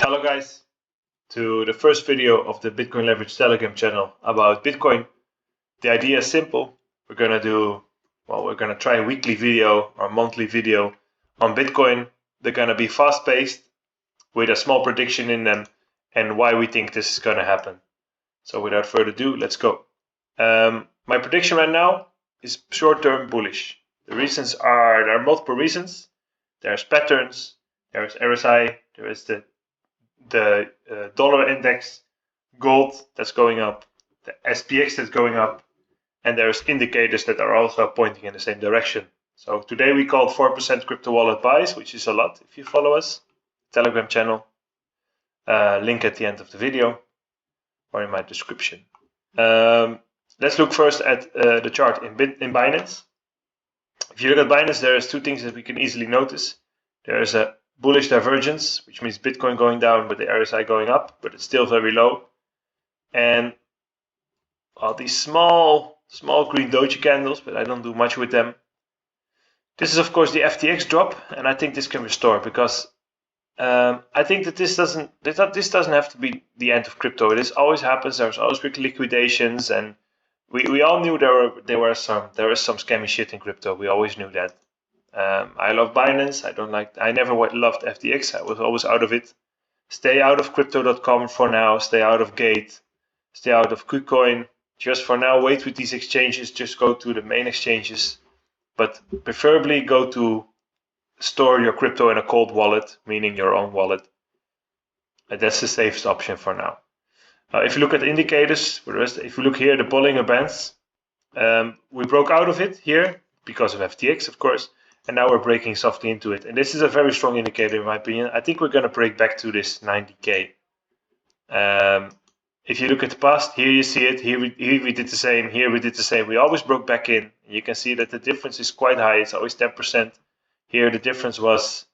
Hello guys, to the first video of the Bitcoinleverage Telegram channel about Bitcoin. The idea is simple. We're gonna try a weekly video or monthly video on Bitcoin. They're gonna be fast-paced with a small prediction in them and why we think this is gonna happen. So without further ado, let's go. My prediction right now is short-term bullish. There are multiple reasons. There's patterns, there's RSI, there is the dollar index, gold that's going up, the SPX that's going up, and there's indicators that are also pointing in the same direction. So today we called 4% crypto wallet buys, which is a lot if you follow us. Telegram channel, link at the end of the video or in my description. Let's look first at the chart in Binance. If you look at Binance, there's two things that we can easily notice. There is a bullish divergence, which means Bitcoin going down but the RSI going up, but it's still very low. And these small green doji candles, but I don't do much with them. This is of course the FTX drop, and I think this can restore because I think that this doesn't have to be the end of crypto. This always happens. There's always big liquidations, and we all knew there was some scammy shit in crypto. We always knew that. I love Binance. I never loved FTX. I was always out of it. Stay out of crypto.com for now. Stay out of Gate. Stay out of KuCoin. Just for now, wait with these exchanges. Just go to the main exchanges. But preferably go to store your crypto in a cold wallet, meaning your own wallet. And that's the safest option for now. If you look at indicators, if you look here, the Bollinger Bands, we broke out of it here because of FTX, of course. And now we're breaking softly into it. And this is a very strong indicator in my opinion. I think we're going to break back to this 90K. If you look at the past, here you see it. Here we did the same. Here we did the same. We always broke back in. You can see that the difference is quite high. It's always 10%. Here the difference was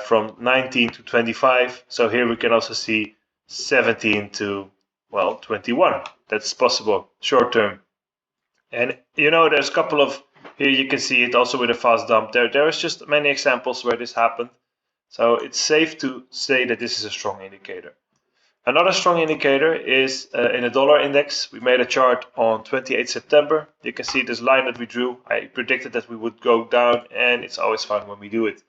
from 19 to 25. So here we can also see 17 to, 21. That's possible short term. And there's a couple of, here you can see it also with a fast dump. There is just many examples where this happened. So it's safe to say that this is a strong indicator. Another strong indicator is in the dollar index. We made a chart on 28 September. You can see this line that we drew. I predicted that we would go down, and it's always fun when we do it.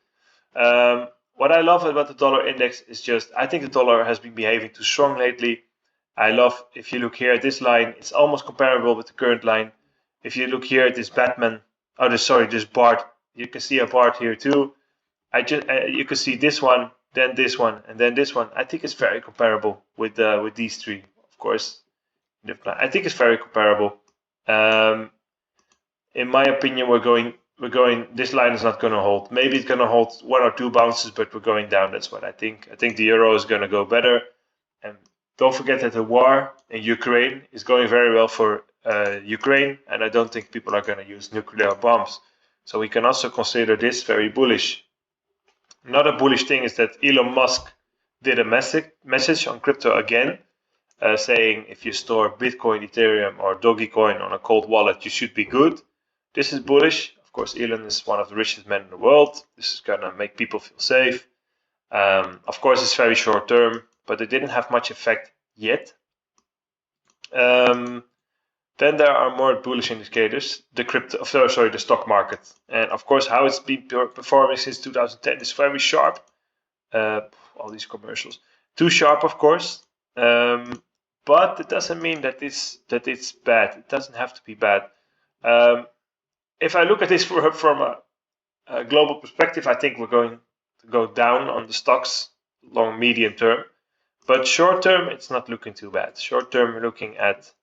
What I love about the dollar index is just, I think the dollar has been behaving too strong lately. I love, if you look here at this line, it's almost comparable with the current line. If you look here at this this Bart, you can see a Bart here too. You can see this one, then this one, and then this one. I think it's very comparable with these three, of course. I think it's very comparable. In my opinion, we're going. This line is not going to hold. Maybe it's going to hold one or two bounces, but we're going down. That's what I think. I think the euro is going to go better. And don't forget that the war in Ukraine is going very well for Ukraine, and I don't think people are going to use nuclear bombs. So we can also consider this very bullish. Another bullish thing is that Elon Musk did a message on crypto again, saying if you store Bitcoin, Ethereum, or Dogecoin on a cold wallet, you should be good. This is bullish. Of course, Elon is one of the richest men in the world. This is going to make people feel safe. Of course, it's very short term, but it didn't have much effect yet. Then there are more bullish indicators. The stock market, and of course how it's been performing since 2010 is very sharp. All these commercials, too sharp, of course. But it doesn't mean that it's bad. It doesn't have to be bad. If I look at this from a global perspective, I think we're going to go down on the stocks long medium term. But short term, it's not looking too bad. Short term, we're looking at,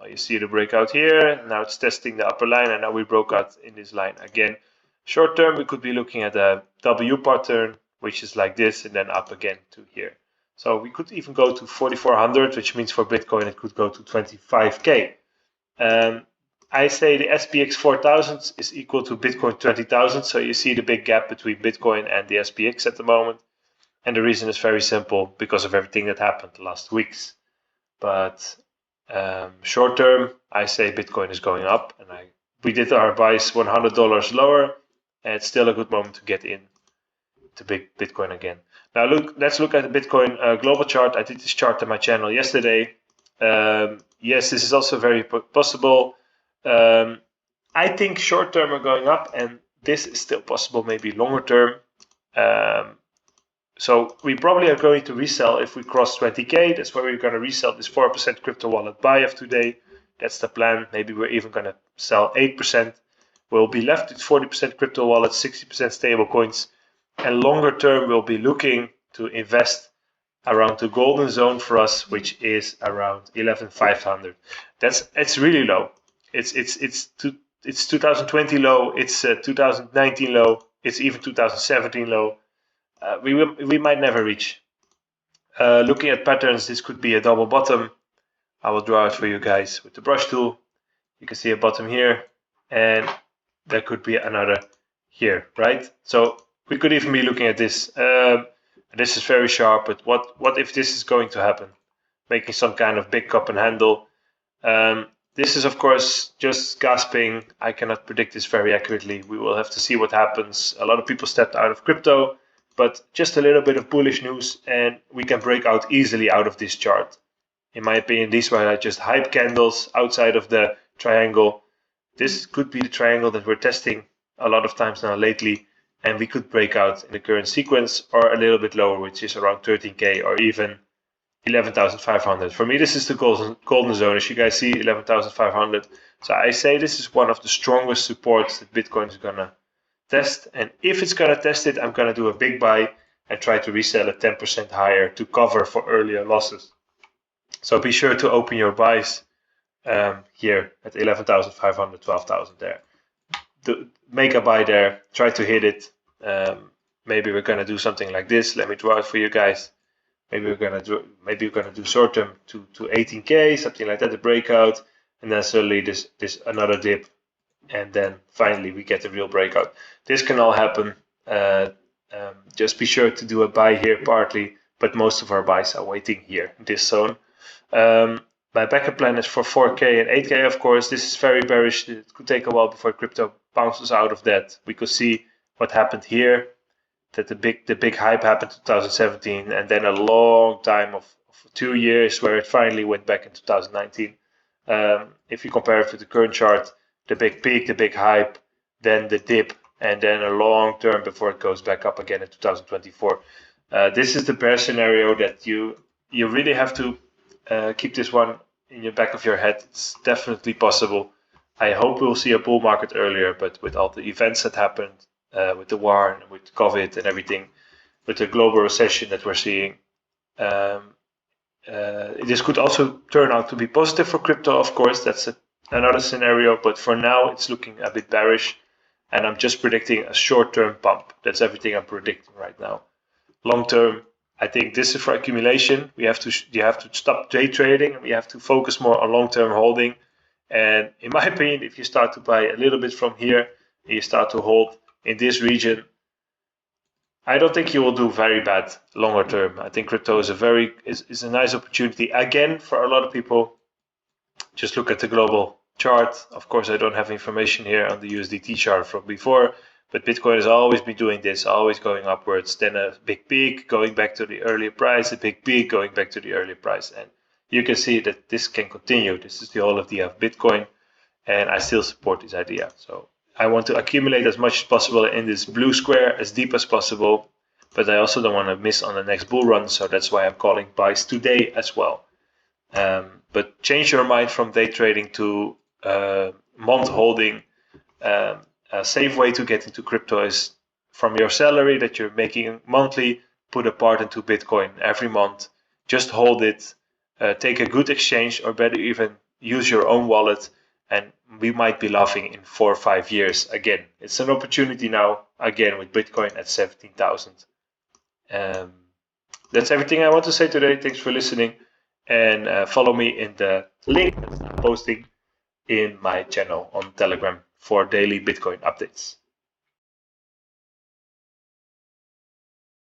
you see the breakout here. Now it's testing the upper line, and now we broke out in this line again. Short term, we could be looking at a W pattern, which is like this, and then up again to here. So we could even go to 4,400, which means for Bitcoin, it could go to 25K. I say the SPX 4000 is equal to Bitcoin 20,000. So you see the big gap between Bitcoin and the SPX at the moment. And the reason is very simple, because of everything that happened the last weeks. But short term, I say Bitcoin is going up, and we did our buys $100 lower, and it's still a good moment to get in to Bitcoin again. Now let's look at the Bitcoin global chart. I did this chart on my channel yesterday. Yes, this is also very possible. I think short term are going up, and this is still possible, maybe longer term. So we probably are going to resell if we cross 20K. That's where we're going to resell this 4% crypto wallet buy of today. That's the plan. Maybe we're even going to sell 8%. We'll be left with 40% crypto wallets, 60% stable coins. And longer term, we'll be looking to invest around the golden zone for us, which is around 11,500. It's really low. It's 2020 low. It's 2019 low. It's even 2017 low. We might never reach. Looking at patterns, this could be a double bottom. I will draw it for you guys with the brush tool. You can see a bottom here, and there could be another here, right? So we could even be looking at this. This is very sharp, but what if this is going to happen? Making some kind of big cup and handle. This is, of course, just gasping. I cannot predict this very accurately. We will have to see what happens. A lot of people stepped out of crypto, but just a little bit of bullish news, and we can break out easily out of this chart. In my opinion, these were just hype candles outside of the triangle. This could be the triangle that we're testing a lot of times now lately, and we could break out in the current sequence or a little bit lower, which is around 13K or even 11,500. For me, this is the golden zone. As you guys see, 11,500. So I say this is one of the strongest supports that Bitcoin is gonna test. And if it's gonna test it, I'm gonna do a big buy and try to resell it 10% higher to cover for earlier losses. So be sure to open your buys here at 11,500, 12,000 there. Make a buy there. Try to hit it. Maybe we're gonna do something like this. Let me draw it for you guys. Maybe we're gonna do short term to 18K, something like that, a breakout, and then suddenly this another dip, and then finally we get a real breakout. This can all happen. Just be sure to do a buy here partly, but most of our buys are waiting here in this zone. My backup plan is for 4K and 8K, of course. This is very bearish. It could take a while before crypto bounces out of that. We could see what happened here, that the big hype happened in 2017, and then a long time of 2 years where it finally went back in 2019. If you compare it to the current chart, the big peak, the big hype, then the dip, and then a long term before it goes back up again in 2024. This is the bear scenario that you really have to keep this one in your back of your head. It's definitely possible. I hope we'll see a bull market earlier, but with all the events that happened, with the war and with COVID and everything, with the global recession that we're seeing, this could also turn out to be positive for crypto. Of course, that's another scenario, but for now it's looking a bit bearish, and I'm just predicting a short-term pump. That's everything I'm predicting right now. Long-term, I think this is for accumulation. You have to stop day trading, and we have to focus more on long-term holding. And in my opinion, if you start to buy a little bit from here, and you start to hold in this region, I don't think you will do very bad longer term. I think crypto is a nice opportunity again for a lot of people. Just look at the global chart. Of course, I don't have information here on the USDT chart from before, but Bitcoin has always been doing this, always going upwards, then a big peak, going back to the earlier price, a big peak, going back to the earlier price. And you can see that this can continue. This is the whole idea of Bitcoin, and I still support this idea. So I want to accumulate as much as possible in this blue square, as deep as possible, but I also don't want to miss on the next bull run, so that's why I'm calling buys today as well. But change your mind from day trading to month holding. A safe way to get into crypto is from your salary that you're making monthly, put a part into Bitcoin every month. Just hold it, take a good exchange, or better even use your own wallet, and we might be laughing in 4 or 5 years again. It's an opportunity now, again, with Bitcoin at 17,000. That's everything I want to say today. Thanks for listening, and follow me in the link that I'm posting in my channel on Telegram for daily Bitcoin updates.